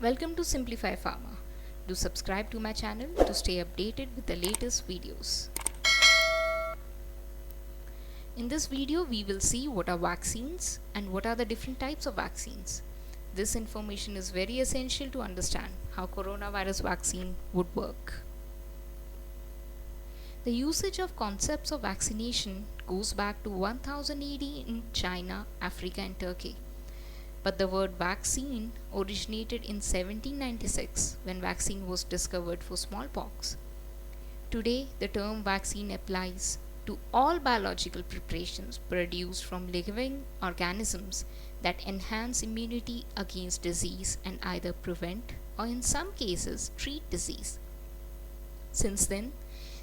Welcome to Simplify Pharma. Do subscribe to my channel to stay updated with the latest videos. In this video, we will see what are vaccines and what are the different types of vaccines. This information is very essential to understand how coronavirus vaccine would work. The usage of concepts of vaccination goes back to 1000 AD in China, Africa and Turkey. But the word vaccine originated in 1796 when vaccine was discovered for smallpox. Today, the term vaccine applies to all biological preparations produced from living organisms that enhance immunity against disease and either prevent or in some cases treat disease. Since then,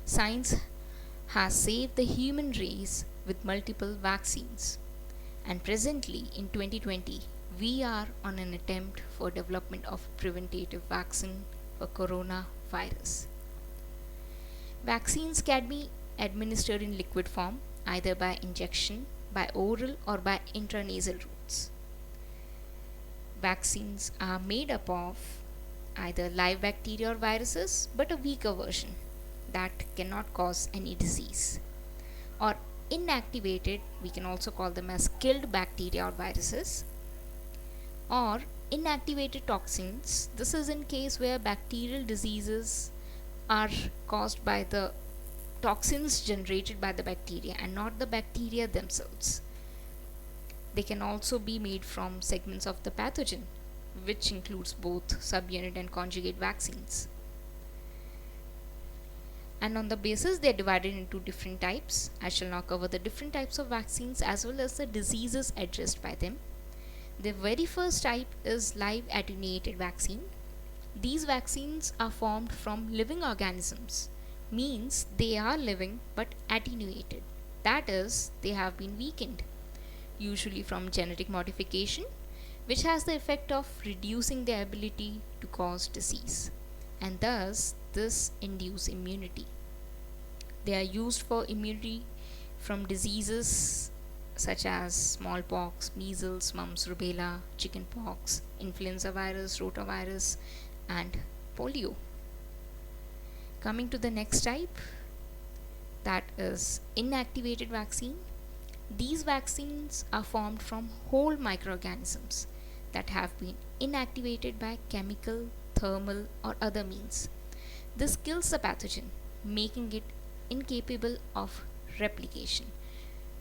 science has saved the human race with multiple vaccines. And presently in 2020, we are on an attempt for development of preventative vaccine for coronavirus. Vaccines can be administered in liquid form either by injection, by oral or by intranasal routes. Vaccines are made up of either live bacteria or viruses, but a weaker version that cannot cause any disease, or inactivated, we can also call them as killed bacteria or viruses, or inactivated toxins. This is in case where bacterial diseases are caused by the toxins generated by the bacteria and not the bacteria themselves. They can also be made from segments of the pathogen, which includes both subunit and conjugate vaccines. And on the basis they are divided into different types. I shall now cover the different types of vaccines as well as the diseases addressed by them. The very first type is live attenuated vaccine. These vaccines are formed from living organisms, means they are living but attenuated. That is, they have been weakened, usually from genetic modification, which has the effect of reducing their ability to cause disease, and thus this induce immunity. They are used for immunity from diseases such as smallpox, measles, mumps, rubella, chickenpox, influenza virus, rotavirus, and polio. Coming to the next type, that is inactivated vaccine. These vaccines are formed from whole microorganisms that have been inactivated by chemical, thermal, or other means. This kills the pathogen, making it incapable of replication.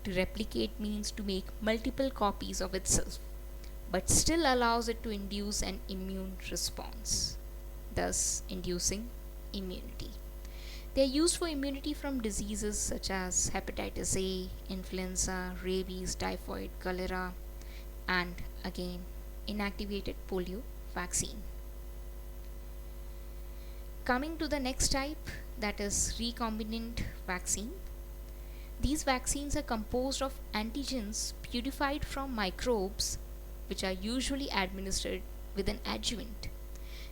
To replicate means to make multiple copies of itself, but still allows it to induce an immune response, thus inducing immunity. They are used for immunity from diseases such as hepatitis A, influenza, rabies, typhoid, cholera, and again inactivated polio vaccine. Coming to the next type, that is recombinant vaccine. These vaccines are composed of antigens purified from microbes, which are usually administered with an adjuvant.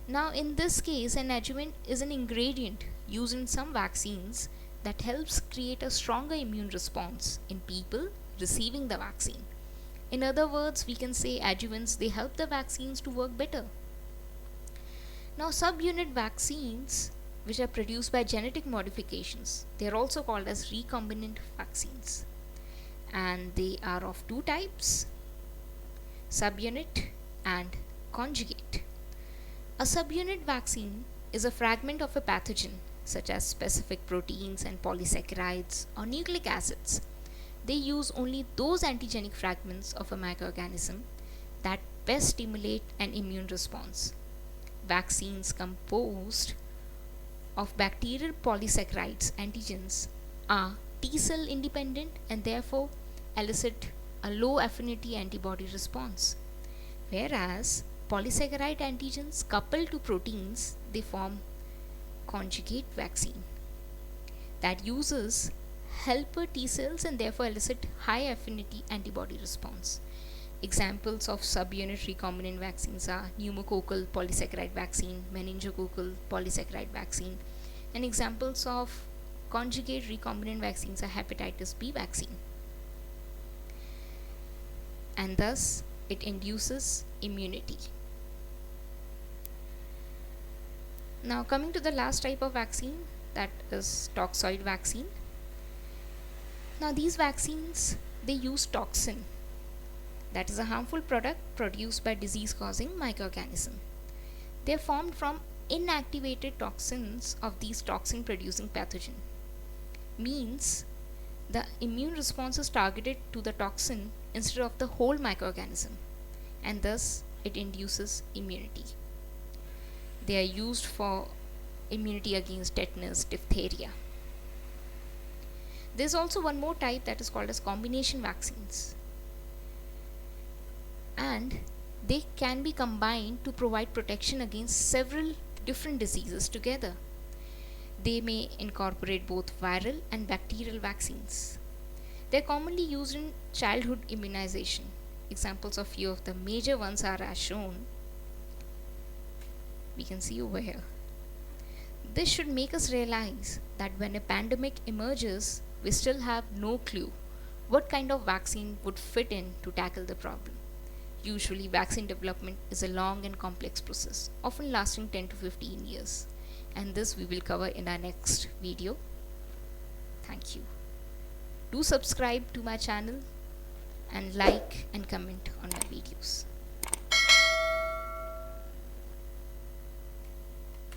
Now in this case, an adjuvant is an ingredient used in some vaccines that helps create a stronger immune response in people receiving the vaccine. In other words, we can say adjuvants, they help the vaccines to work better. Now subunit vaccines, which are produced by genetic modifications, they are also called as recombinant vaccines, and they are of two types, subunit and conjugate. A subunit vaccine is a fragment of a pathogen such as specific proteins and polysaccharides or nucleic acids. They use only those antigenic fragments of a microorganism that best stimulate an immune response. Vaccines composed of bacterial polysaccharides antigens are T-cell independent and therefore elicit a low affinity antibody response, whereas polysaccharide antigens coupled to proteins, they form conjugate vaccine that uses helper T cells and therefore elicit high affinity antibody response. Examples of subunit recombinant vaccines are pneumococcal polysaccharide vaccine, meningococcal polysaccharide vaccine, and examples of conjugate recombinant vaccines are hepatitis B vaccine. And thus it induces immunity. Now coming to the last type of vaccine, that is toxoid vaccine. Now these vaccines, they use toxin, that is a harmful product produced by disease causing microorganism. They are formed from inactivated toxins of these toxin producing pathogen. Means the immune response is targeted to the toxin instead of the whole microorganism, and thus it induces immunity. They are used for immunity against tetanus, diphtheria. There's also one more type that is called as combination vaccines, and they can be combined to provide protection against several different diseases together. They may incorporate both viral and bacterial vaccines. They are commonly used in childhood immunization. Examples of few of the major ones are as shown. We can see over here. This should make us realize that when a pandemic emerges, we still have no clue what kind of vaccine would fit in to tackle the problem. Usually, vaccine development is a long and complex process, often lasting 10 to 15 years, and this we will cover in our next video. Thank you. Do subscribe to my channel and like and comment on my videos.